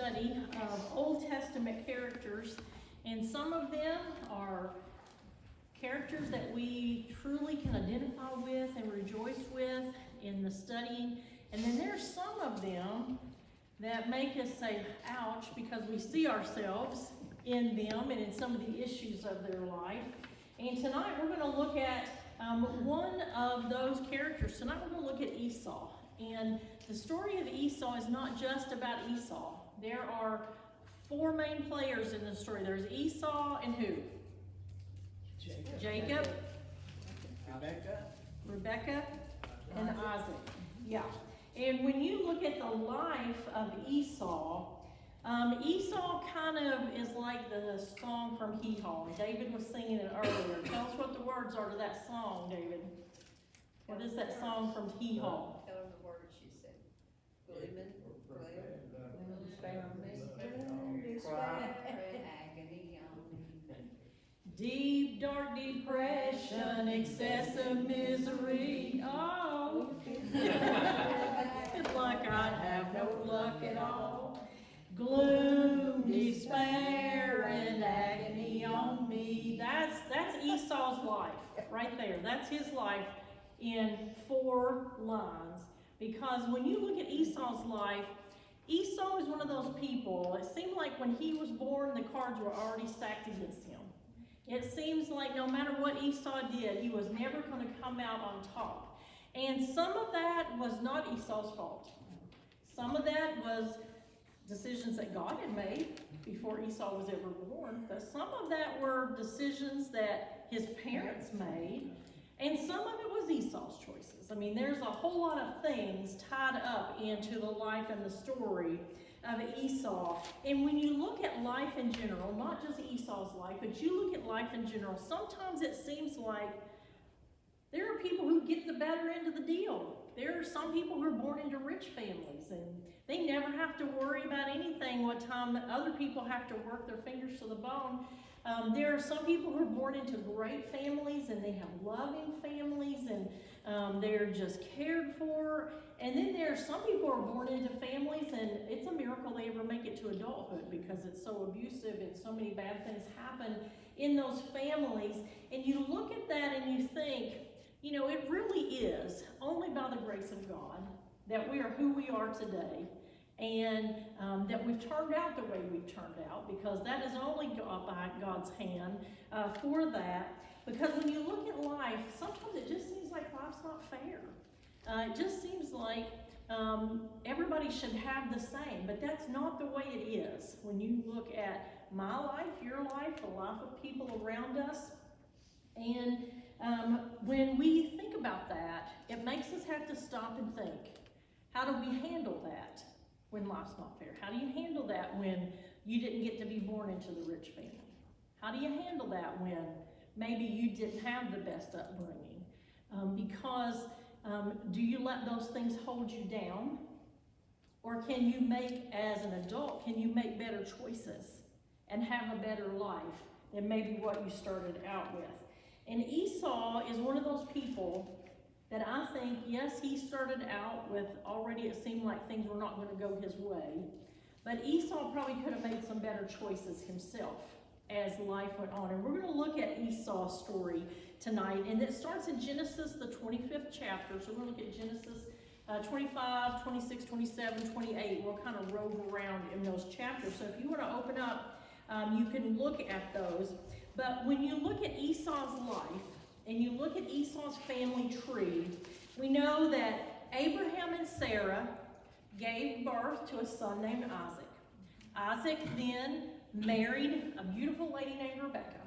study of Old Testament characters, and some of them are characters that we truly can identify with and rejoice with in the studying, and then there's some of them that make us say, ouch, because we see ourselves in them and in some of the issues of their life. And tonight we're going to look at one of those characters. Tonight we're going to look at Esau. And the story of Esau is not just about Esau. There are four main players in the story. There's Esau and who? Jacob. Rebecca. And Isaac. Yeah. And when you look at the life of Esau, Esau kind of is like the song from Hee Haw. David was singing it earlier. Tell us what the words are to that song, David. What is that song from Hee Haw? Tell her the words she said. Deep, dark depression, excessive misery. Oh, it's like I'd have no luck at all. Gloom, despair, and agony on me. That's Esau's life right there. That's his life in 4 lines. Because when you look at Esau's life, Esau is one of those people, it seemed like when he was born, the cards were already stacked against him. It seems like no matter what Esau did, he was never going to come out on top. And some of that was not Esau's fault. Some of that was decisions that God had made before Esau was ever born. But some of that were decisions that his parents made. And some of it was Esau's choices. I mean, there's a whole lot of things tied up into the life and the story of Esau. And when you look at life in general, not just Esau's life, but you look at life in general, sometimes it seems like there are people who get the better end of the deal. There are some people who are born into rich families, and they never have to worry about anything what time other people have to work their fingers to the bone. There are some people who are born into great families, and they have loving families, and they're just cared for. And then there are some people who are born into families, and it's a miracle they ever make it to adulthood because it's so abusive and so many bad things happen in those families. And you look at that and you think, you know, it really is only by the grace of God that we are who we are today, and that we've turned out the way we've turned out, because that is only by God's hand for that. Because when you look at life, sometimes it just seems like life's not fair. It just seems like everybody should have the same, but that's not the way it is. When you look at my life, your life, the life of people around us, and when we think about that, it makes us have to stop and think, how do we handle that when life's not fair? How do you handle that when you didn't get to be born into the rich family? How do you handle that when maybe you didn't have the best upbringing? Do you let those things hold you down? Or can you make, as an adult, can you make better choices and have a better life than maybe what you started out with? And Esau is one of those people that I think, yes, he started out with already it seemed like things were not going to go his way. But Esau probably could have made some better choices himself as life went on. And we're going to look at Esau's story tonight. And it starts in Genesis, the 25th chapter. So we're going to look at Genesis 25, 26, 27, 28. We'll kind of rove around in those chapters. So if you want to open up, you can look at those. But when you look at Esau's life, and you look at Esau's family tree, we know that Abraham and Sarah gave birth to a son named Isaac. Isaac then married a beautiful lady named Rebecca.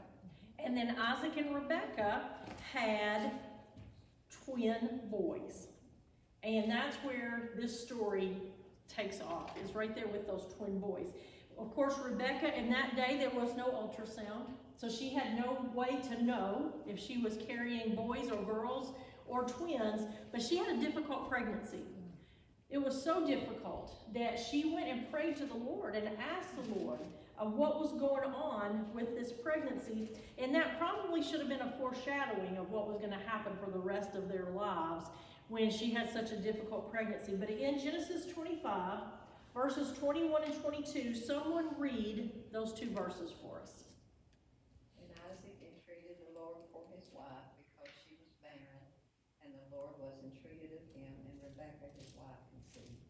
And then Isaac and Rebecca had twin boys. And that's where this story takes off, is right there with those twin boys. Of course, Rebecca, in that day, there was no ultrasound. So she had no way to know if she was carrying boys or girls or twins, but she had a difficult pregnancy. It was so difficult that she went and prayed to the Lord and asked the Lord what was going on with this pregnancy. And that probably should have been a foreshadowing of what was going to happen for the rest of their lives when she had such a difficult pregnancy. But in Genesis 25, verses 21 and 22. Someone read those two verses for us. And Isaac entreated the Lord for his wife, because she was barren, and the Lord was entreated of him, and Rebekah his wife conceived.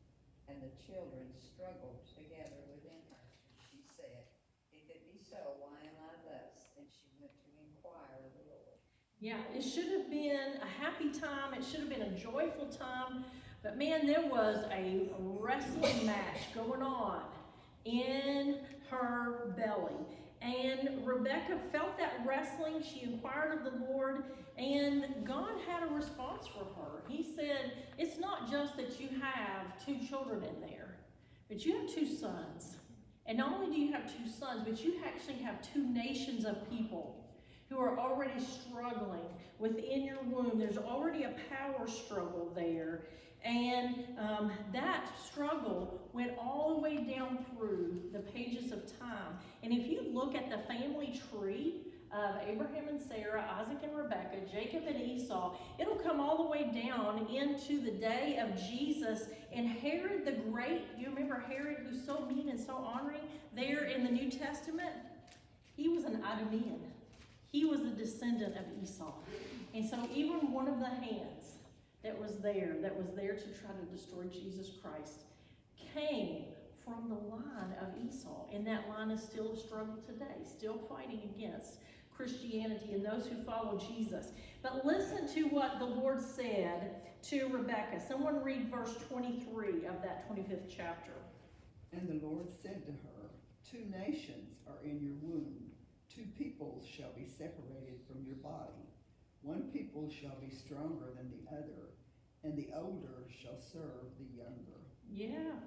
And the children struggled together within her. She said, If it be so, why am I thus? And she went to inquire of the Lord. Yeah, it should have been a happy time. It should have been a joyful time. But man, there was a wrestling match going on in her belly. And Rebekah felt that wrestling. She inquired of the Lord, and God had a response for her. He said, it's not just that you have two children in there, but you have two sons. And not only do you have two sons, but you actually have two nations of people who are already struggling within your womb. There's already a power struggle there. And that struggle went all the way down through the pages of time. And if you look at the family tree of Abraham and Sarah, Isaac and Rebekah, Jacob and Esau, it'll come all the way down into the day of Jesus and Herod the Great. You remember Herod, who's so mean and so honoring there in the New Testament? He was an Idumean. He was a descendant of Esau. And so even one of the hands that was there to try to destroy Jesus Christ, came from the line of Esau. And that line is still a struggle today, still fighting against Christianity and those who follow Jesus. But listen to what the Lord said to Rebekah. Someone read verse 23 of that 25th chapter. And the Lord said to her, 2 nations are in your womb. 2 peoples shall be separated from your body. One people shall be stronger than the other, and the older shall serve the younger. Yeah.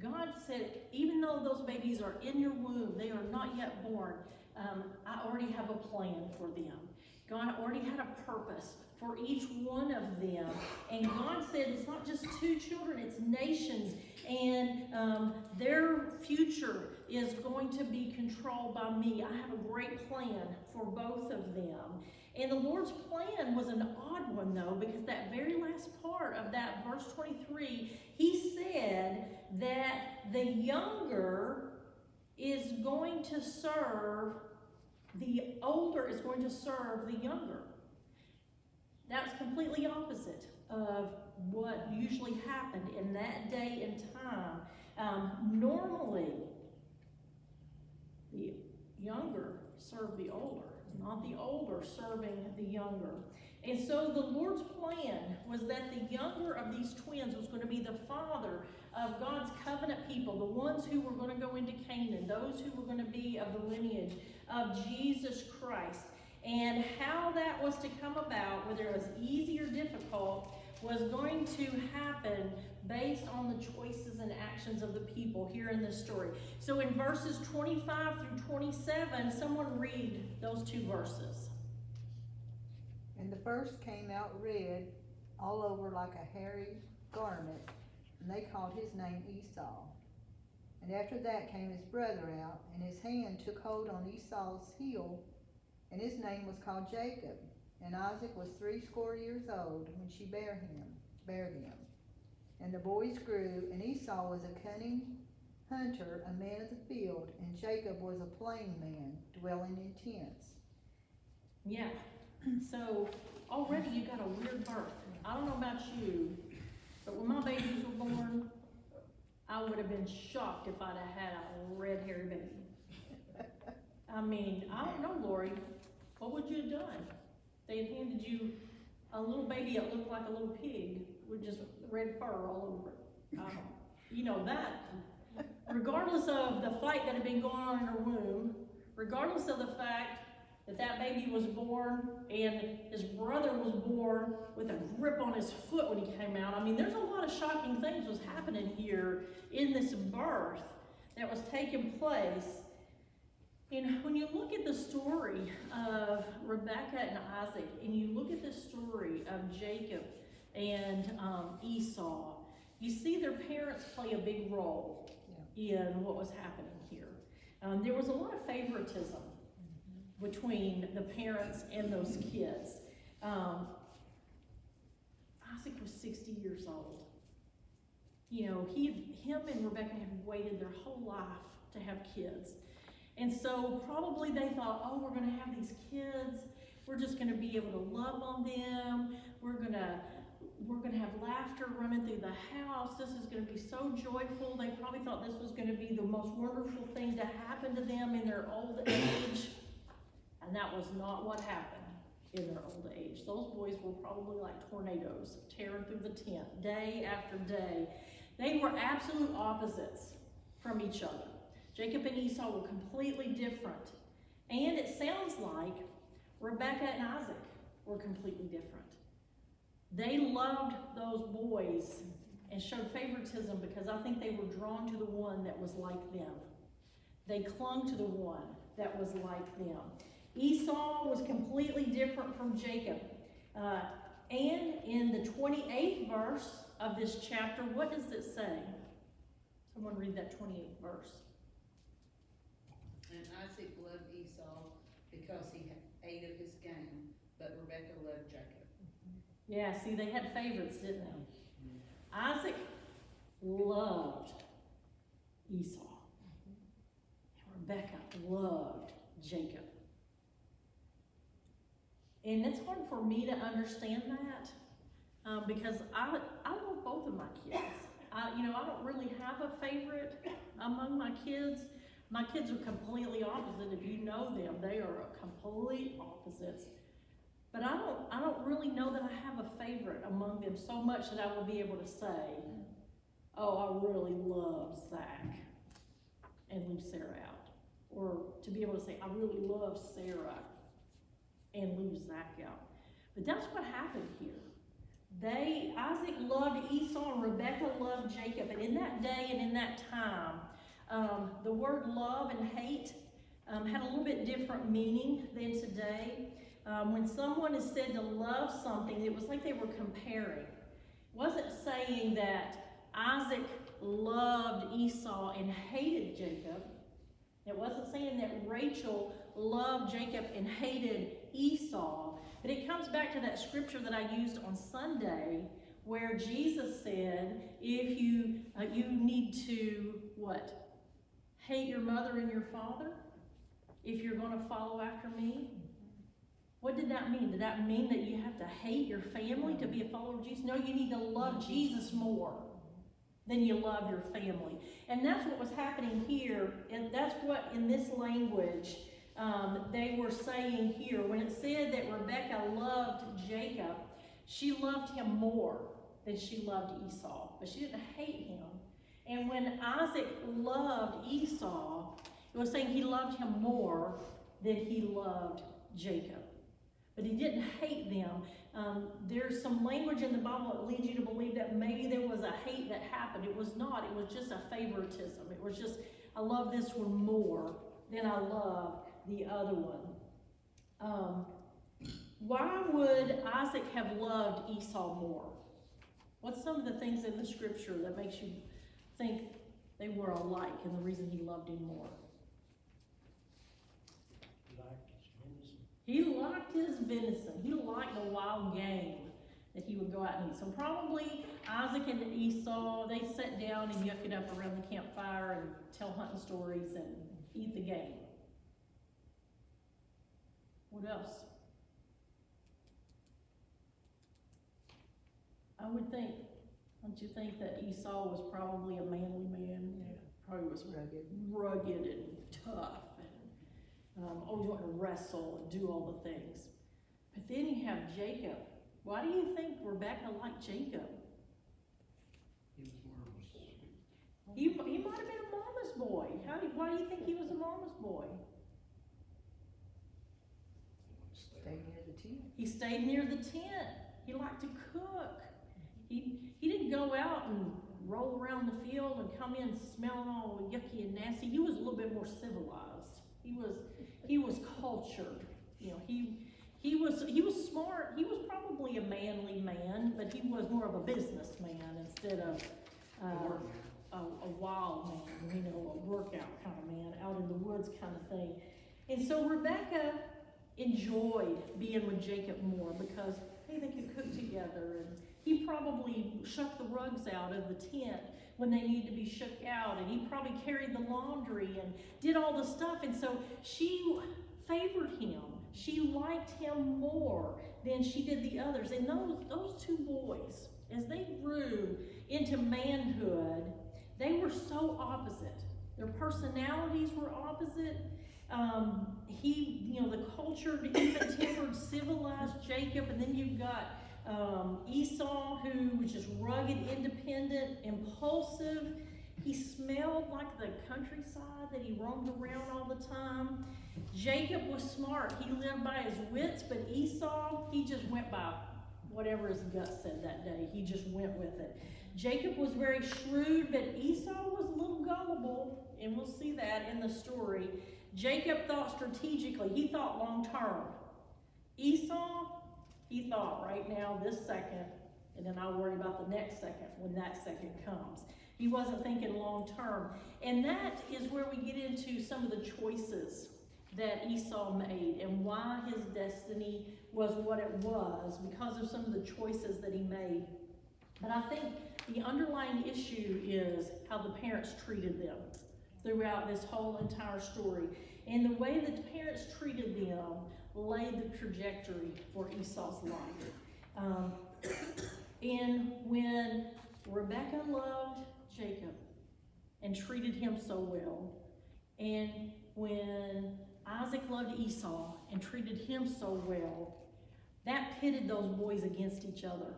God said, even though those babies are in your womb, they are not yet born, I already have a plan for them. God already had a purpose for each one of them. And God said it's not just 2 children, it's nations. And their future is going to be controlled by me. I have a great plan for both of them. And the Lord's plan was an odd one, though, because that very last part of that verse 23, he said that the younger is going to serve, the older is going to serve the younger. That's completely opposite of what usually happened in that day and time. Normally, the younger served the older, not the older serving the younger. And so the Lord's plan was that the younger of these twins was going to be the father of God's covenant people, the ones who were going to go into Canaan, those who were going to be of the lineage of Jesus Christ. And how that was to come about, whether it was easy or difficult, was going to happen based on the choices and actions of the people here in this story. So in verses 25 through 27, someone read those 2 verses. And the first came out red all over like a hairy garment, and they called his name Esau. And after that came his brother out, and his hand took hold on Esau's heel, and his name was called Jacob. And Isaac was 80 years old when she bare them. And the boys grew, and Esau was a cunning hunter, a man of the field, and Jacob was a plain man, dwelling in tents. Yeah, so already you got a weird birth. I don't know about you, but when my babies were born, I would have been shocked if I'd have had a red hairy baby. I mean, I don't know, Lori, what would you have done? They had handed you a little baby that looked like a little pig with just red fur all over it. You know that. Regardless of the fight that had been going on in her womb, regardless of the fact that that baby was born and his brother was born with a grip on his foot when he came out. I mean, there's a lot of shocking things was happening here in this birth that was taking place. And when you look at the story of Rebekah and Isaac, and you look at the story of Jacob and Esau, you see their parents play a big role in what was happening here. There was a lot of favoritism between the parents and those kids. Isaac was 60 years old. him and Rebecca had waited their whole life to have kids. And so probably they thought, oh, we're gonna have these kids, we're just gonna be able to love on them, we're gonna have laughter running through the house, this is gonna be so joyful. They probably thought this was gonna be the most wonderful thing to happen to them in their old age. And that was not what happened in their old age. Those boys were probably like tornadoes, tearing through the tent day after day. They were absolute opposites from each other. Jacob and Esau were completely different. And it sounds like Rebecca and Isaac were completely different. They loved those boys and showed favoritism because I think they were drawn to the one that was like them. They clung to the one that was like them. Esau was completely different from Jacob. And in the 28th verse of this chapter, what does it say? Someone read that 28th verse. And Isaac loved Esau because he ate of his game, but Rebekah loved Jacob. Yeah, see, they had favorites, didn't they? Isaac loved Esau. And Rebekah loved Jacob. And it's hard for me to understand that because I love both of my kids. I don't really have a favorite among my kids. My kids are completely opposite. If you know them, they are complete opposites. But I don't really know that I have a favorite among them so much that I will be able to say, oh, I really love Zach and leave Sarah out. Or to be able to say, I really love Sarah and leave Zach out. But that's what happened here. Isaac loved Esau and Rebekah loved Jacob. And in that day and in that time, the word love and hate had a little bit different meaning than today. When someone is said to love something, it was like they were comparing. It wasn't saying that Isaac loved Esau and hated Jacob. It wasn't saying that Rachel loved Jacob and hated Esau. But it comes back to that scripture that I used on Sunday where Jesus said, if you need to, what? Hate your mother and your father if you're going to follow after me? What did that mean? Did that mean that you have to hate your family to be a follower of Jesus? No, you need to love Jesus more than you love your family. And that's what was happening here, and that's what in this language they were saying here. When it said that Rebekah loved Jacob, she loved him more than she loved Esau, but she didn't hate him. And when Isaac loved Esau, it was saying he loved him more than he loved Jacob. But he didn't hate them. There's some language in the Bible that leads you to believe that maybe there was a hate that happened. It was not. It was just a favoritism. It was just, I love this one more than I love the other one. Why would Isaac have loved Esau more? What's some of the things in the scripture that makes you think they were alike and the reason he loved him more? He liked his venison. He liked the wild game that he would go out and eat. So probably Isaac and Esau, they sat down and yucked it up around the campfire and tell hunting stories and eat the game. What else? I would think, don't you think that Esau was probably a manly man? Yeah. Probably was rugged and tough. Always wanting to wrestle and do all the things. But then you have Jacob. Why do you think Rebekah liked Jacob? He was more of a sweet. He might have been a mama's boy. Why do you think he was a mama's boy? Stay near the tent. He stayed near the tent. He liked to cook. He didn't go out and roll around the field and come in smelling all yucky and nasty. He was a little bit more civilized. He was cultured. He was smart. He was probably a manly man, but he was more of a businessman instead of a wild man, a workout kind of man, out in the woods kind of thing. And so Rebekah enjoyed being with Jacob more because, hey, they could cook together. And he probably shucked the rugs out of the tent when they needed to be shook out, and he probably carried the laundry and did all the stuff, and so she favored him. She liked him more than she did the others. And those two boys, as they grew into manhood, they were so opposite. Their personalities were opposite. The culture, the even-tempered, civilized Jacob, and then you've got Esau, who was just rugged, independent, impulsive. He smelled like the countryside that he roamed around all the time. Jacob was smart. He lived by his wits, but Esau, he just went by whatever his gut said that day. He just went with it. Jacob was very shrewd, but Esau was a little gullible, and we'll see that in the story. Jacob thought strategically. He thought long term. Esau, he thought right now, this second, and then I'll worry about the next second when that second comes. He wasn't thinking long term. And that is where we get into some of the choices that Esau made and why his destiny was what it was, because of some of the choices that he made. But I think the underlying issue is how the parents treated them throughout this whole entire story. And the way that the parents treated them laid the trajectory for Esau's life. And when Rebekah loved Jacob and treated him so well, and when Isaac loved Esau and treated him so well, that pitted those boys against each other,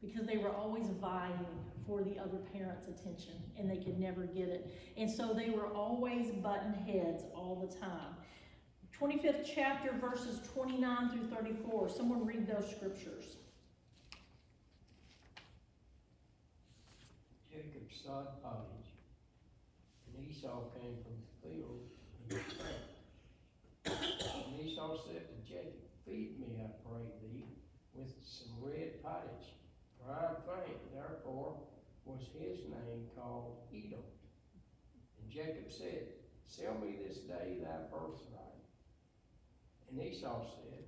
because they were always vying for the other parent's attention, and they could never get it. And so they were always button heads all the time. 25th chapter, verses 29 through 34. Someone read those scriptures. Jacob sought pottage, and Esau came from the field and was faint. And Esau said to Jacob, "Feed me, I pray thee, with some red pottage, for I am faint." Therefore was his name called Edom. And Jacob said, "Sell me this day thy birthright." And Esau said,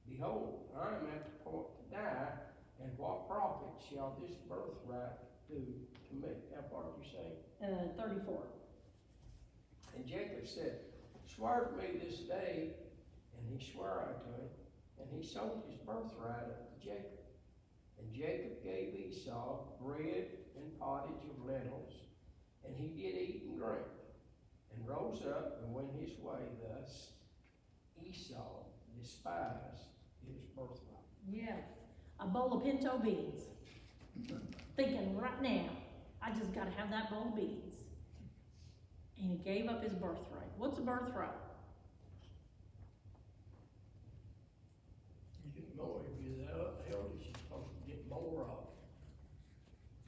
"Behold, I am at the point to die, and what profit shall this birthright do to me?" How far did you say? 34. And Jacob said, "Swear to me this day." And he swore unto him, and he sold his birthright unto Jacob. And Jacob gave Esau bread and pottage of lentils, and he did eat and drink, and rose up and went his way. Thus Esau despised his birthright. Yeah, a bowl of pinto beans. Thinking right now, I just got to have that bowl of beans. And he gave up his birthright. What's a birthright? You get more if you're the eldest, you're supposed to get more of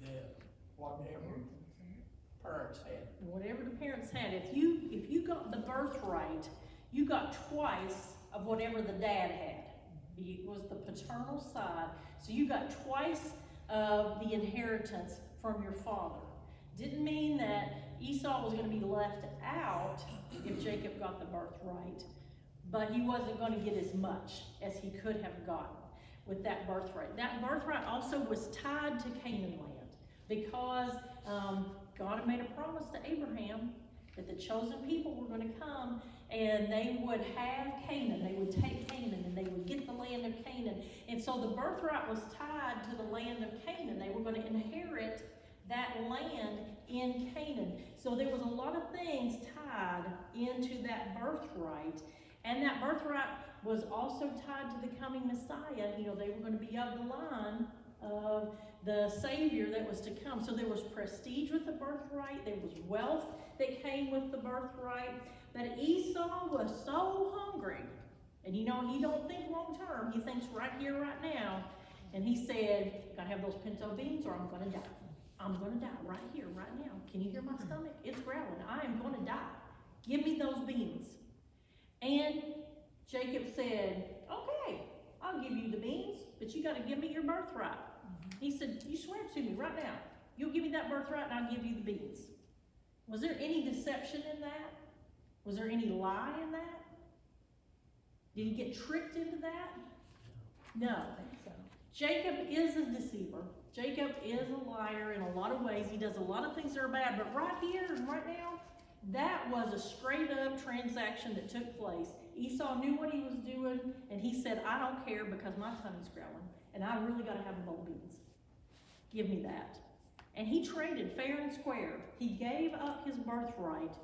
than whatever parents had. Whatever the parents had. If you got the birthright, you got twice of whatever the dad had. It was the paternal side. So you got twice of the inheritance from your father. Didn't mean that Esau was going to be left out if Jacob got the birthright, but he wasn't going to get as much as he could have gotten with that birthright. That birthright also was tied to Canaan land, because God had made a promise to Abraham that the chosen people were going to come and they would have Canaan. They would take Canaan and they would get the land of Canaan. And so the birthright was tied to the land of Canaan. They were going to inherit that land in Canaan. So there was a lot of things tied into that birthright. And that birthright was also tied to the coming Messiah. You know, they were going to be of the line of the Savior that was to come. So there was prestige with the birthright. There was wealth that came with the birthright. But Esau was so hungry. And you know, he don't think long term. He thinks right here, right now. And he said, "Gotta have those pinto beans or I'm gonna die. I'm gonna die right here, right now. Can you hear my stomach? It's growling. I am gonna die. Give me those beans." And Jacob said, "Okay, I'll give you the beans, but you gotta give me your birthright." He said, "You swear to me right now. You'll give me that birthright and I'll give you the beans." Was there any deception in that? Was there any lie in that? Did he get tricked into that? No. I think so. Jacob is a deceiver. Jacob is a liar in a lot of ways. He does a lot of things that are bad, but right here and right now, that was a straight up transaction that took place. Esau knew what he was doing, and he said, I don't care because my tummy's growling, and I really gotta have a bowl of beans. Give me that. And he traded fair and square. He gave up his birthright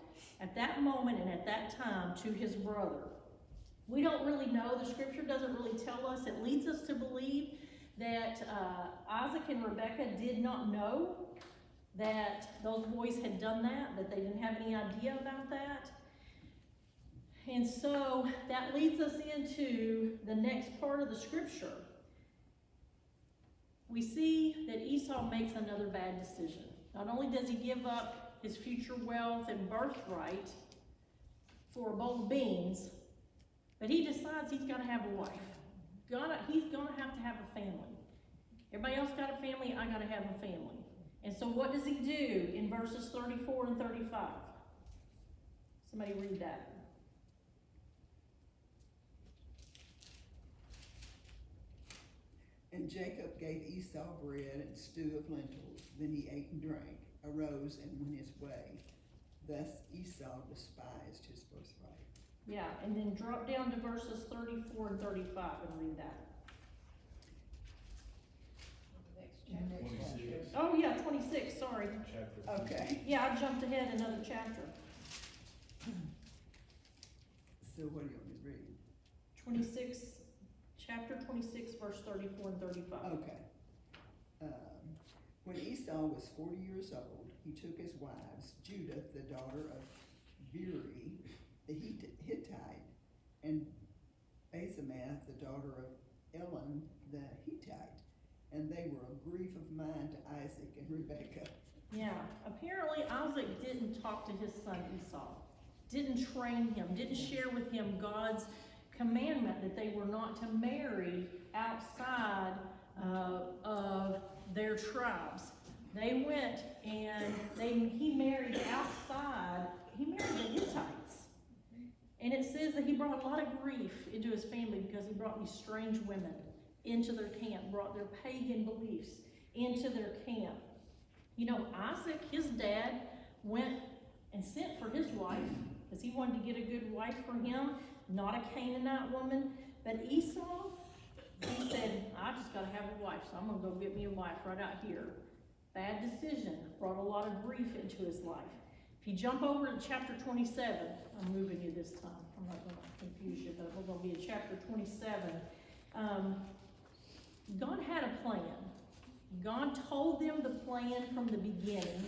at that moment and at that time to his brother. We don't really know. The scripture doesn't really tell us. It leads us to believe that Isaac and Rebekah did not know that those boys had done that they didn't have any idea about that. And so that leads us into the next part of the scripture. We see that Esau makes another bad decision. Not only does he give up his future wealth and birthright for a bowl of beans, but he decides he's got to have a wife. He's going to have a family. Everybody else got a family, I got to have a family. And so what does he do in verses 34 and 35? Somebody read that. And Jacob gave Esau bread and stew of lentils. Then he ate and drank, arose and went his way. Thus Esau despised his birthright. Yeah, and then drop down to verses 34 and 35 and read that. Next chapter. 26. Oh yeah, 26, sorry. Chapter. Okay, Yeah, I jumped ahead another chapter. so what do you want me to read? 26, chapter 26, verse 34 and 35. Okay. When Esau was 40 years old, he took his wives, Judith, the daughter of Beeri, the Hittite, and Basemath, the daughter of Elon, the Hittite, and they were a grief of mind to Isaac and Rebekah. Yeah, apparently Isaac didn't talk to his son Esau, didn't train him, didn't share with him God's commandment that they were not to marry outside of their tribes. They went and he married outside, he married the Hittites. And it says that he brought a lot of grief into his family because he brought these strange women into their camp, brought their pagan beliefs into their camp. You know, Isaac, his dad, went and sent for his wife because he wanted to get a good wife for him, not a Canaanite woman. But Esau, he said, I just got to have a wife, so I'm going to go get me a wife right out here. Bad decision, brought a lot of grief into his life. If you jump over to chapter 27, I'm moving you this time. I'm not going to confuse you, but we're going to be in chapter 27. God had a plan. God told them the plan from the beginning.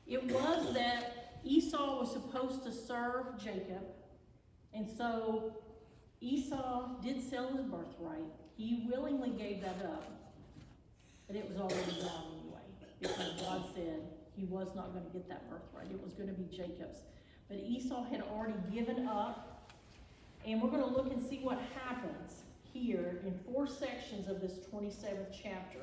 It was that Esau was supposed to serve Jacob, and so Esau did sell his birthright. He willingly gave that up, but it was already done anyway, because God said he was not going to get that birthright. It was going to be Jacob's. But Esau had already given up, and we're going to look and see what happens here in 4 sections of this 27th chapter.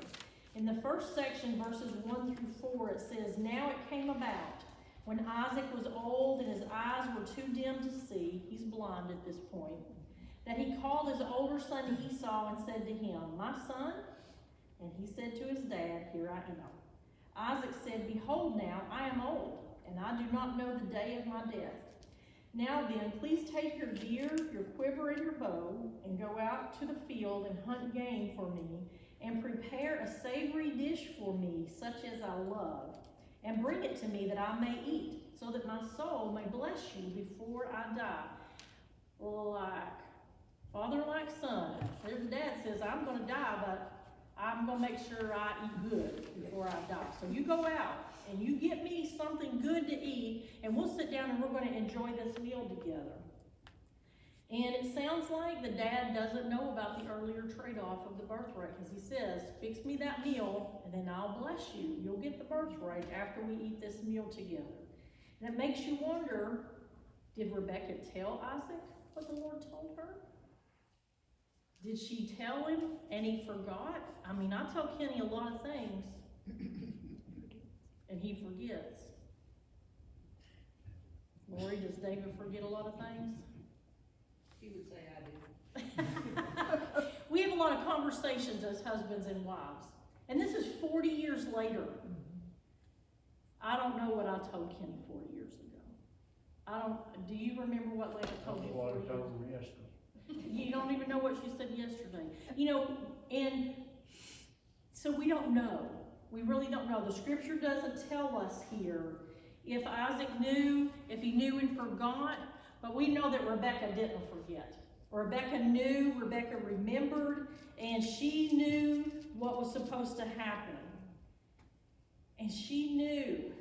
In the first section, verses 1 through 4, it says, Now it came about, when Isaac was old and his eyes were too dim to see, he's blind at this point, that he called his older son Esau and said to him, My son? And he said to his dad, Here I am. Isaac said, Behold now, I am old, and I do not know the day of my death. Now then, please take your deer, your quiver, and your bow, and go out to the field and hunt game for me, and prepare a savory dish for me, such as I love, and bring it to me that I may eat, so that my soul may bless you before I die. Like father, like son. Their dad says, I'm going to die, but I'm going to make sure I eat good before I die. So you go out and you get me something good to eat, and we'll sit down and we're going to enjoy this meal together. And it sounds like the dad doesn't know about the earlier trade-off of the birthright, because he says, fix me that meal and then I'll bless you. You'll get the birthright after we eat this meal together. And it makes you wonder, did Rebekah tell Isaac what the Lord told her? Did she tell him and he forgot? I mean, I tell Kenny a lot of things and he forgets. Lori, does David forget a lot of things? He would say I do. We have a lot of conversations as husbands and wives. And this is 40 years later. I don't know what I told Kenny 40 years ago. Do you remember what Leah told you 40 years ago? Yesterday. You don't even know what she said yesterday. You know, and so we don't know. We really don't know. The scripture doesn't tell us here if Isaac knew, if he knew and forgot, but we know that Rebekah didn't forget. Rebekah knew, Rebekah remembered, and she knew what was supposed to happen. And she knew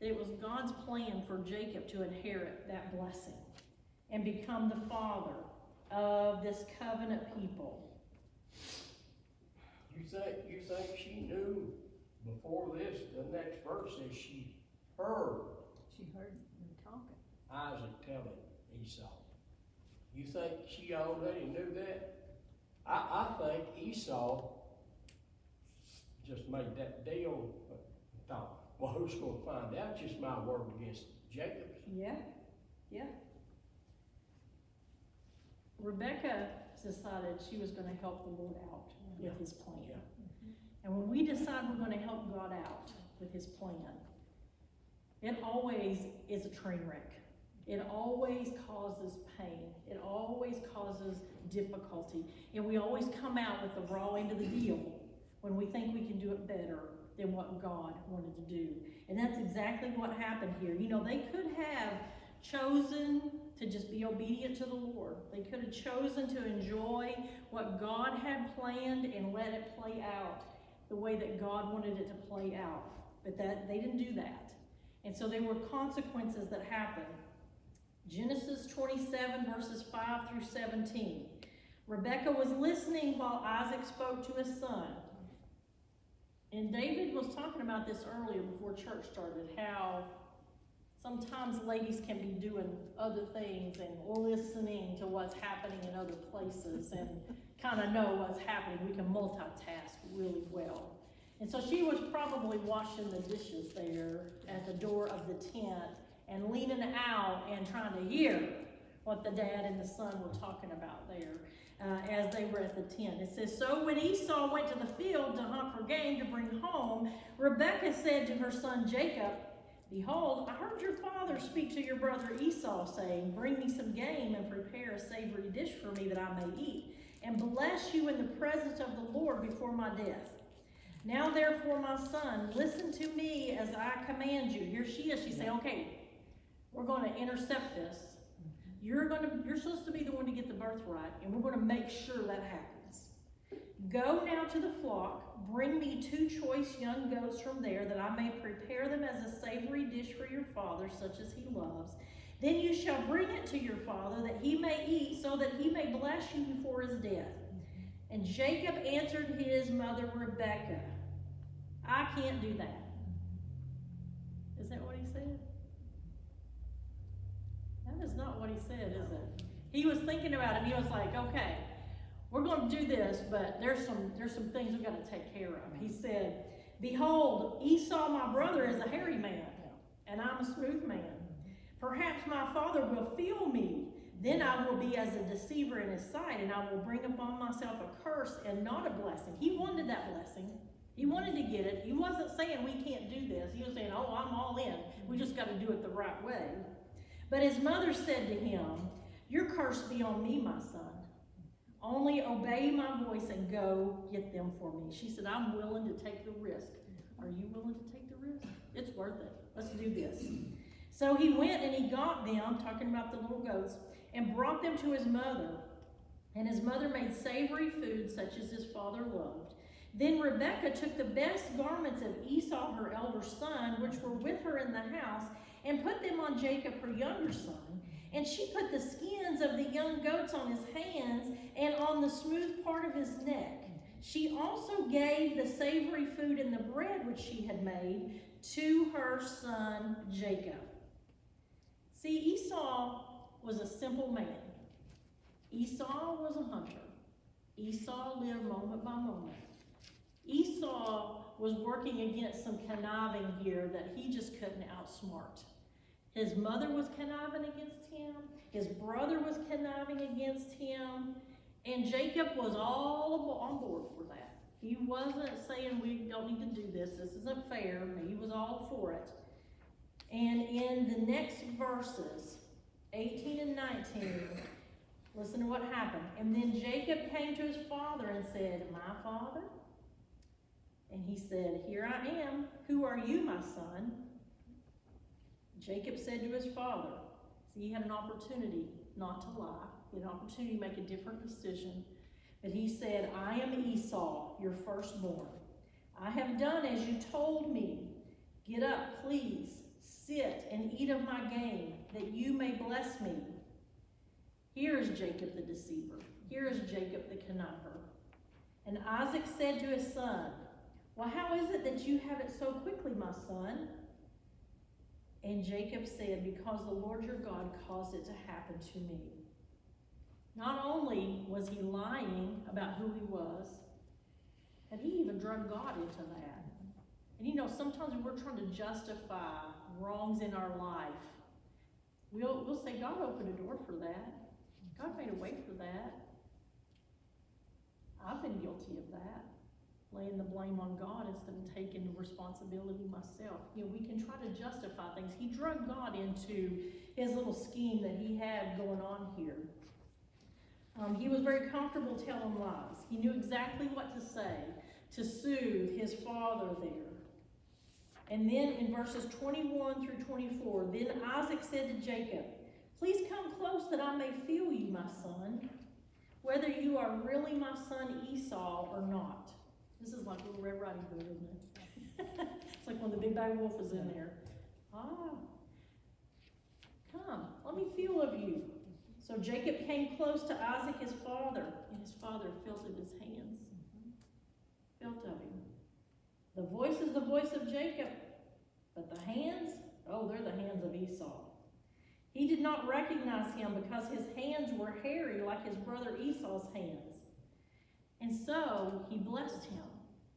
that it was God's plan for Jacob to inherit that blessing and become the father of this covenant people. You think she knew before this? The next verse says she heard She heard them talking. Isaac telling Esau. You think she already knew that? I think Esau just made that deal, thought, well, who's going to find out? Just my word against Jacob's. Yeah, yeah. Rebekah decided she was going to help the Lord out with his plan. Yeah. And when we decide we're going to help God out with his plan, it always is a train wreck. It always causes pain. It always causes difficulty. And we always come out with the raw end of the deal when we think we can do it better than what God wanted to do. And that's exactly what happened here. You know, they could have chosen to just be obedient to the Lord. They could have chosen to enjoy what God had planned and let it play out the way that God wanted it to play out. But they didn't do that. And so there were consequences that happened. Genesis 27 verses 5 through 17. Rebekah was listening while Isaac spoke to his son. And David was talking about this earlier before church started, how sometimes ladies can be doing other things and listening to what's happening in other places and kind of know what's happening. We can multitask really well. And so she was probably washing the dishes there at the door of the tent and leaning out and trying to hear what the dad and the son were talking about there as they were at the tent. It says, so when Esau went to the field to hunt for game to bring home, Rebekah said to her son Jacob, behold, I heard your father speak to your brother Esau, saying, bring me some game and prepare a savory dish for me that I may eat, and bless you in the presence of the Lord before my death. Now therefore, my son, listen to me as I command you. Here she is. She's saying, okay, we're going to intercept this. You're supposed to be the one to get the birthright, and we're going to make sure that happens. Go now to the flock, bring me 2 choice young goats from there, that I may prepare them as a savory dish for your father, such as he loves. Then you shall bring it to your father, that he may eat, so that he may bless you before his death. And Jacob answered his mother Rebekah, I can't do that. Is that what he said? That is not what he said, is it? He was thinking about it, and he was like, okay, we're going to do this, but there's some things we've got to take care of. He said, behold, Esau my brother is a hairy man, and I'm a smooth man. Perhaps my father will feel me. Then I will be as a deceiver in his sight, and I will bring upon myself a curse and not a blessing. He wanted that blessing. He wanted to get it. He wasn't saying we can't do this. He was saying, oh, I'm all in. We just got to do it the right way. But his mother said to him, your curse be on me, my son. Only obey my voice and go get them for me. She said, I'm willing to take the risk. Are you willing to take the risk? It's worth it. Let's do this. So he went and he got them, talking about the little goats, and brought them to his mother. And his mother made savory food such as his father loved. Then Rebekah took the best garments of Esau, her elder son, which were with her in the house, and put them on Jacob, her younger son. And she put the skins of the young goats on his hands and on the smooth part of his neck. She also gave the savory food and the bread which she had made to her son Jacob. See, Esau was a simple man. Esau was a hunter. Esau lived moment by moment. Esau was working against some conniving here that he just couldn't outsmart. His mother was conniving against him. His brother was conniving against him. And Jacob was all on board for that. He wasn't saying we don't need to do this isn't fair, he was all for it. And in the next verses, 18 and 19, listen to what happened. And then Jacob came to his father and said, "My father?" And he said, "Here I am. Who are you, my son?" Jacob said to his father, see, he had an opportunity not to lie. He had an opportunity to make a different decision. But he said, "I am Esau, your firstborn. I have done as you told me. Get up, please, sit and eat of my game, that you may bless me." Here is Jacob the deceiver. Here is Jacob the conniver. And Isaac said to his son, "Well, how is it that you have it so quickly, my son?" And Jacob said, "Because the Lord your God caused it to happen to me." Not only was he lying about who he was, but he even drug God into that. And you know, sometimes when we're trying to justify wrongs in our life, we'll say, "God opened a door for that. God made a way for that." I've been guilty of that, laying the blame on God instead of taking the responsibility myself. You know, we can try to justify things. He drug God into his little scheme that he had going on here. He was very comfortable telling lies. He knew exactly what to say to soothe his father there. And then in verses 21 through 24, then Isaac said to Jacob, "Please come close that I may feel you, my son, whether you are really my son Esau or not." This is like Little Red Riding Hood, isn't it? It's like when the big bad wolf is in there. "Ah, come, let me feel of you." So Jacob came close to Isaac his father, and his father felt of his hands. Felt of him. The voice is the voice of Jacob, but the hands, oh, they're the hands of Esau. He did not recognize him because his hands were hairy like his brother Esau's hands. And so he blessed him.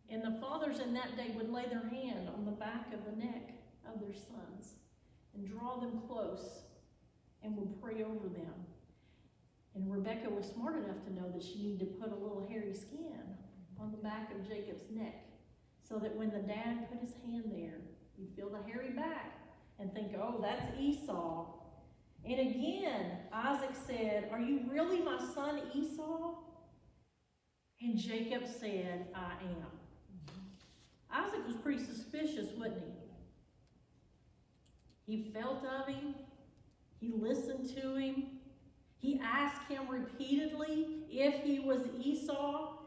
And the fathers in that day would lay their hand on the back of the neck of their sons and draw them close and would pray over them. And Rebekah was smart enough to know that she needed to put a little hairy skin on the back of Jacob's neck so that when the dad put his hand there, he'd feel the hairy back and think, "Oh, that's Esau." And again, Isaac said, "Are you really my son Esau?" And Jacob said, "I am." Isaac was pretty suspicious, wasn't he? He felt of him. He listened to him. He asked him repeatedly if he was Esau.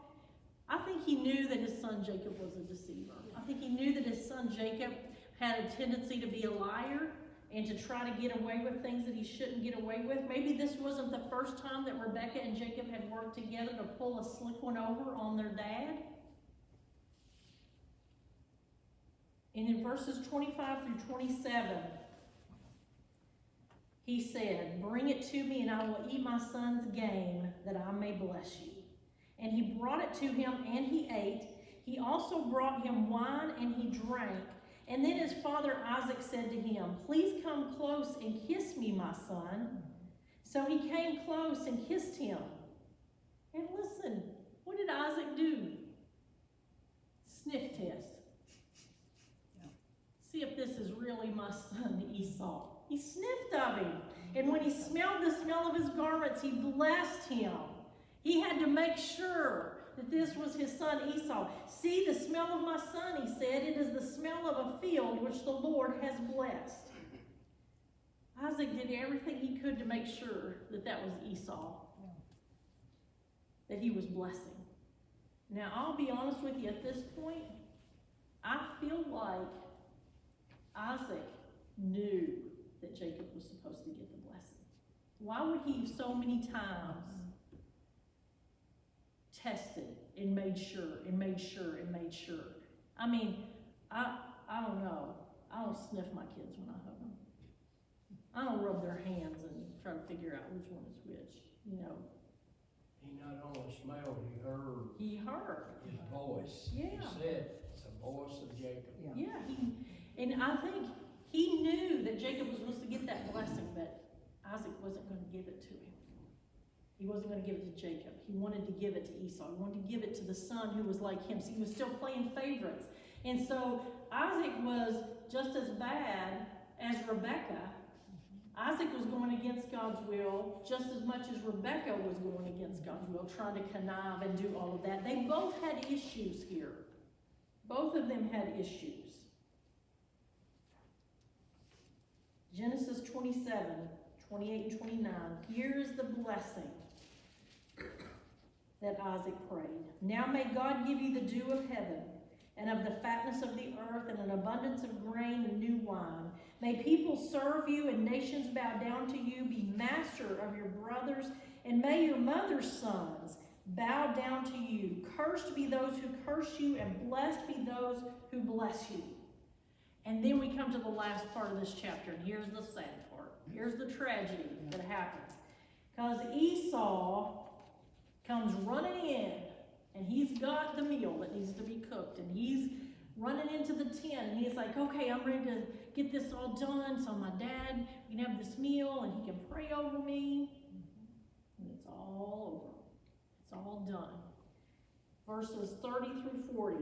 I think he knew that his son Jacob was a deceiver. I think he knew that his son Jacob had a tendency to be a liar and to try to get away with things that he shouldn't get away with. Maybe this wasn't the first time that Rebekah and Jacob had worked together to pull a slick one over on their dad. And in verses 25 through 27, he said, "Bring it to me and I will eat my son's game that I may bless you." And he brought it to him and he ate. He also brought him wine and he drank. And then his father Isaac said to him, "Please come close and kiss me, my son." So he came close and kissed him. And listen, what did Isaac do? Sniff test. See if this is really my son Esau. He sniffed of him. And when he smelled the smell of his garments, he blessed him. He had to make sure that this was his son Esau. "See the smell of my son," he said. "It is the smell of a field which the Lord has blessed." Isaac did everything he could to make sure that that was Esau, that he was blessing. Now, I'll be honest with you, at this point, I feel like Isaac knew that Jacob was supposed to get the blessing. Why would he so many times tested and made sure and made sure and made sure? I mean, I don't know. I don't sniff my kids when I hug them. I don't rub their hands and try to figure out which one is which, you know. He not only smelled, he heard He heard. his voice. Yeah. He said, "It's the voice of Jacob." Yeah, and I think he knew that Jacob was supposed to get that blessing, but Isaac wasn't going to give it to him. He wasn't going to give it to Jacob. He wanted to give it to Esau. He wanted to give it to the son who was like him. So he was still playing favorites. And so Isaac was just as bad as Rebekah. Isaac was going against God's will just as much as Rebekah was going against God's will, trying to connive and do all of that. They both had issues here. Both of them had issues. Genesis 27, 28 and 29. Here is the blessing that Isaac prayed. Now may God give you the dew of heaven, and of the fatness of the earth, and an abundance of grain and new wine. May people serve you, and nations bow down to you. Be master of your brothers, and may your mother's sons bow down to you. Cursed be those who curse you, and blessed be those who bless you. And then we come to the last part of this chapter, and here's the sad part. Here's the tragedy that happens. Because Esau comes running in, and he's got the meal that needs to be cooked, and he's running into the tent, and he's like, okay, I'm ready to get this all done so my dad can have this meal, and he can pray over me. And it's all over. It's all done. Verses 30 through 40.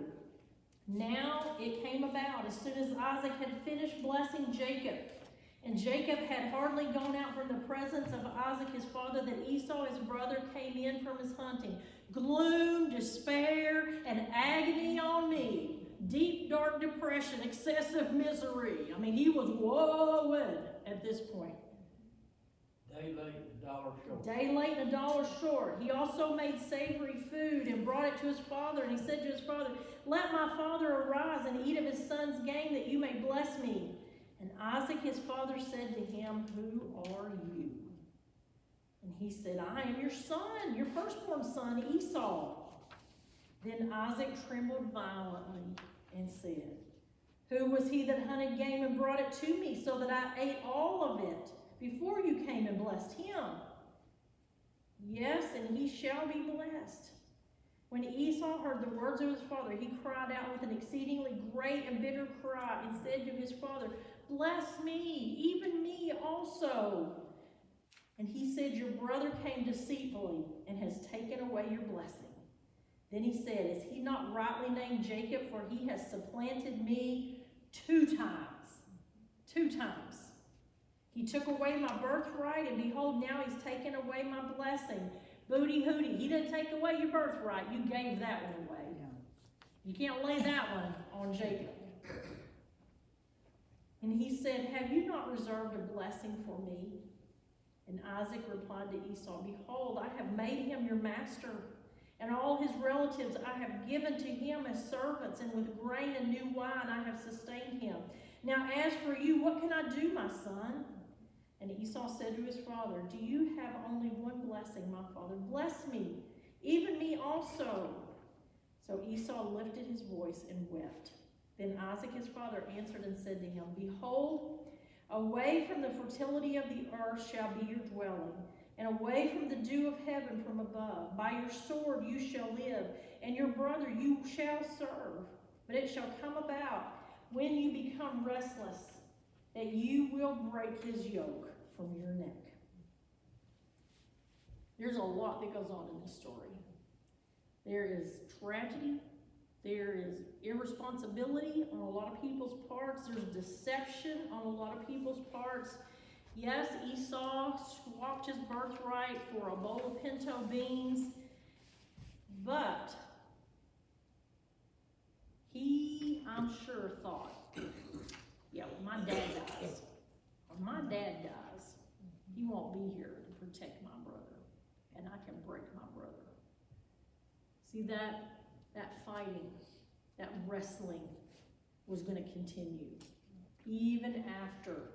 Now it came about, as soon as Isaac had finished blessing Jacob, and Jacob had hardly gone out from the presence of Isaac his father, that Esau his brother came in from his hunting. Gloom, despair, and agony on me. Deep, dark depression, excessive misery. I mean, he was woe-woed at this point. Day late and a dollar short. Day late and a dollar short. He also made savory food and brought it to his father. And he said to his father, let my father arise and eat of his son's game, that you may bless me. And Isaac his father said to him, who are you? And he said, I am your son, your firstborn son, Esau. Then Isaac trembled violently and said, who was he that hunted game and brought it to me, so that I ate all of it before you came and blessed him? Yes, and he shall be blessed. When Esau heard the words of his father, he cried out with an exceedingly great and bitter cry, and said to his father, bless me, even me also. And he said, your brother came deceitfully and has taken away your blessing. Then he said, is he not rightly named Jacob? For he has supplanted me 2 times. 2 times. He took away my birthright, and behold, now he's taken away my blessing. Booty hooty. He didn't take away your birthright. You gave that one away. You can't lay that one on Jacob. And he said, have you not reserved a blessing for me? And Isaac replied to Esau, behold, I have made him your master, and all his relatives I have given to him as servants, and with grain and new wine I have sustained him. Now as for you, what can I do, my son? And Esau said to his father, do you have only one blessing, my father? Bless me, even me also. So Esau lifted his voice and wept. Then Isaac his father answered and said to him, behold, away from the fertility of the earth shall be your dwelling, and away from the dew of heaven from above. By your sword you shall live, and your brother you shall serve. But it shall come about, when you become restless, that you will break his yoke from your neck. There's a lot that goes on in this story. There is tragedy. There is irresponsibility on a lot of people's parts. There's deception on a lot of people's parts. Yes, Esau swapped his birthright for a bowl of pinto beans, but he, I'm sure, thought, yeah, when my dad dies, he won't be here to protect my brother, and I can break my brother. See, that fighting, that wrestling was going to continue even after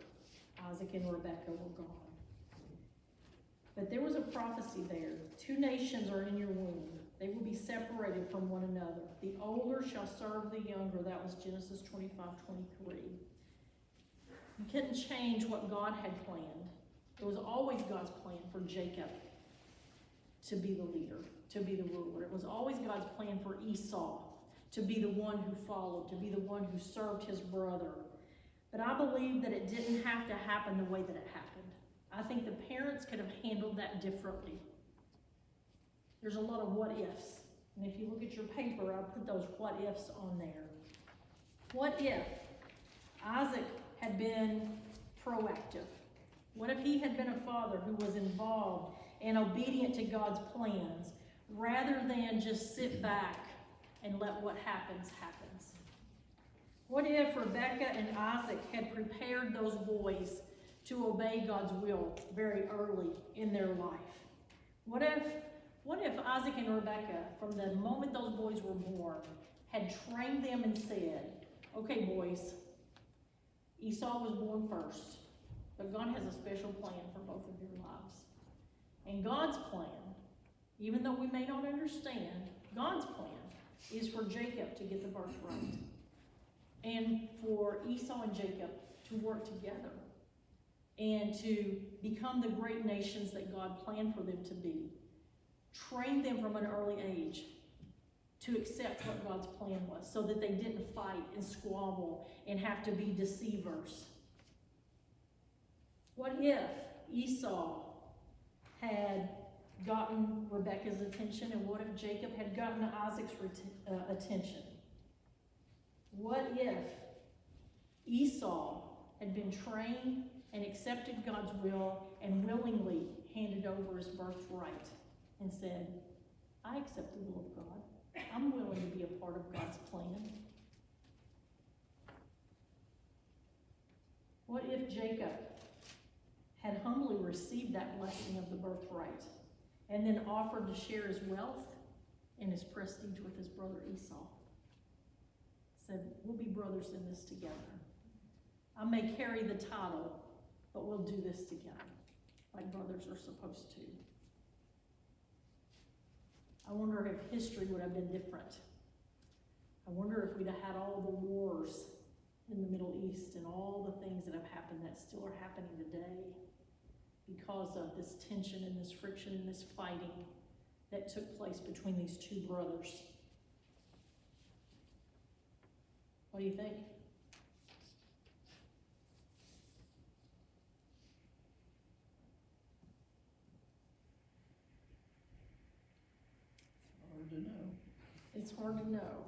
Isaac and Rebekah were gone. But there was a prophecy there. 2 nations are in your womb. They will be separated from one another. The older shall serve the younger. That was Genesis 25:23. You couldn't change what God had planned. It was always God's plan for Jacob to be the leader, to be the ruler. It was always God's plan for Esau to be the one who followed, to be the one who served his brother. But I believe that it didn't have to happen the way that it happened. I think the parents could have handled that differently. there's a lot of what ifs. And if you look at your paper, I put those what ifs on there. What if Isaac had been proactive? What if he had been a father who was involved and obedient to God's plans, rather than just sit back and let what happens, happens? What if Rebekah and Isaac had prepared those boys to obey God's will very early in their life? What if Isaac and Rebekah, from the moment those boys were born, had trained them and said, okay, boys, Esau was born first, but God has a special plan for both of your lives. And God's plan, even though we may not understand, God's plan is for Jacob to get the birthright, and for Esau and Jacob to work together and to become the great nations that God planned for them to be. Train them from an early age to accept what God's plan was, so that they didn't fight and squabble and have to be deceivers. What if Esau had gotten Rebekah's attention, and what if Jacob had gotten Isaac's attention? What if Esau had been trained and accepted God's will and willingly handed over his birthright and said, I accept the will of God. I'm willing to be a part of God's plan. What if Jacob had humbly received that blessing of the birthright and then offered to share his wealth and his prestige with his brother Esau? Said, we'll be brothers in this together. I may carry the title, but we'll do this together, like brothers are supposed to. I wonder if history would have been different. I wonder if we'd have had all the wars in the Middle East and all the things that have happened that still are happening today because of this tension and this friction and this fighting that took place between these two brothers. What do you think? Hard to know. It's hard to know.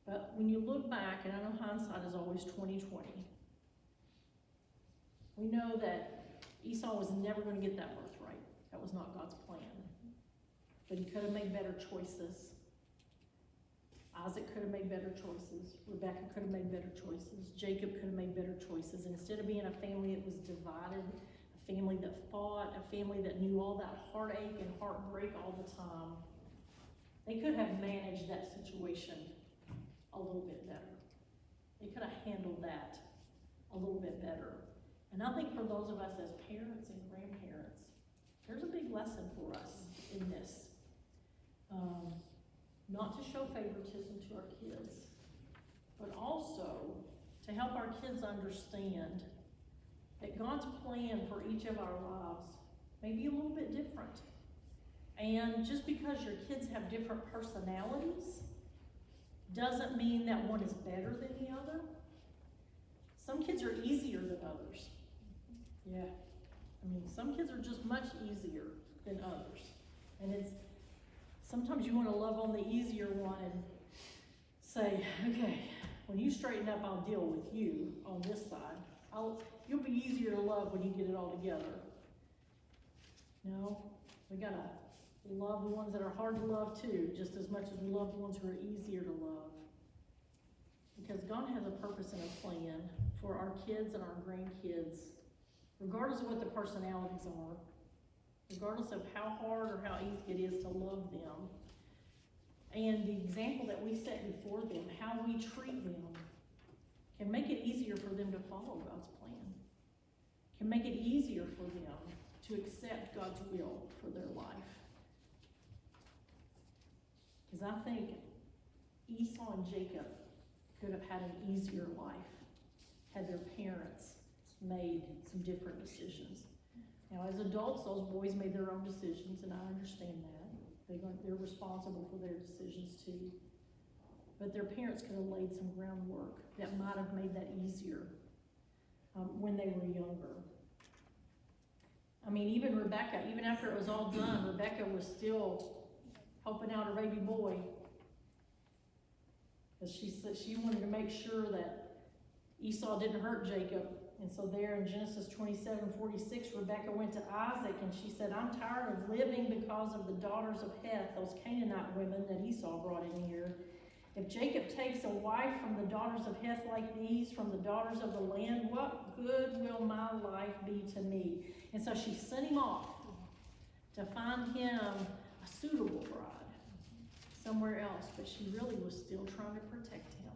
But when you look back, and I know hindsight is always 20/20, we know that Esau was never going to get that birthright. That was not God's plan. But he could have made better choices. Isaac could have made better choices. Rebekah could have made better choices. Jacob could have made better choices. Instead of being a family that was divided, a family that fought, a family that knew all that heartache and heartbreak all the time, they could have managed that situation a little bit better. They could have handled that a little bit better. And I think for those of us as parents and grandparents, there's a big lesson for us in this. Not to show favoritism to our kids, but also to help our kids understand that God's plan for each of our lives may be a little bit different. And just because your kids have different personalities doesn't mean that one is better than the other. Some kids are easier than others. Yeah. I mean, some kids are just much easier than others. And sometimes you want to love on the easier one and say, okay, when you straighten up, I'll deal with you on this side. You'll be easier to love when you get it all together. No, we gotta love the ones that are hard to love too, just as much as we love the ones who are easier to love. Because God has a purpose and a plan for our kids and our grandkids, regardless of what their personalities are, regardless of how hard or how easy it is to love them. And the example that we set before them, how we treat them, can make it easier for them to follow God's plan, can make it easier for them to accept God's will for their life. Because I think Esau and Jacob could have had an easier life had their parents made some different decisions. Now, as adults, those boys made their own decisions, and I understand that. They're responsible for their decisions too. But their parents could have laid some groundwork that might have made that easier when they were younger. I mean, even Rebecca, even after it was all done, Rebecca was still helping out her baby boy. Cause she said she wanted to make sure that Esau didn't hurt Jacob. And so there in Genesis 27:46, Rebecca went to Isaac and she said, I'm tired of living because of the daughters of Heth, those Canaanite women that Esau brought in here. If Jacob takes a wife from the daughters of Heth like these, from the daughters of the land, what good will my life be to me? And so she sent him off to find him a suitable bride somewhere else, but she really was still trying to protect him.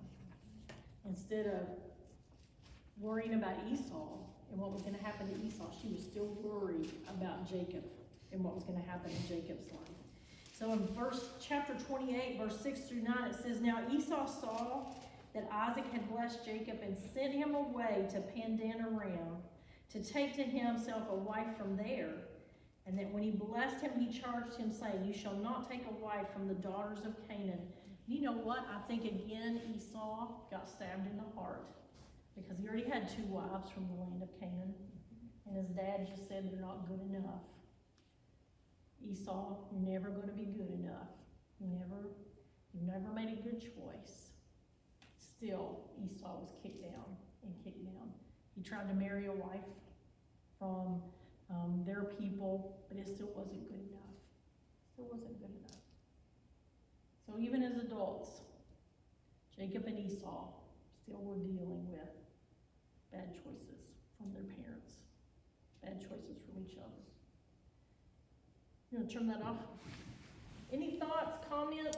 Instead of worrying about Esau and what was going to happen to Esau, she was still worried about Jacob and what was going to happen in Jacob's life. So in chapter 28, verse 6 through 9, it says, Now Esau saw that Isaac had blessed Jacob and sent him away to Pandan Aram to take to himself a wife from there. And that when he blessed him, he charged him, saying, You shall not take a wife from the daughters of Canaan. You know what? I think again Esau got stabbed in the heart because he already had 2 wives from the land of Canaan. And his dad just said they're not good enough. Esau, you're never going to be good enough. You never made a good choice. Still, Esau was kicked down and kicked down. He tried to marry a wife from their people, but it still wasn't good enough. Still wasn't good enough. So even as adults, Jacob and Esau still were dealing with bad choices from their parents, bad choices from each other. You want to turn that off? Any thoughts, comments?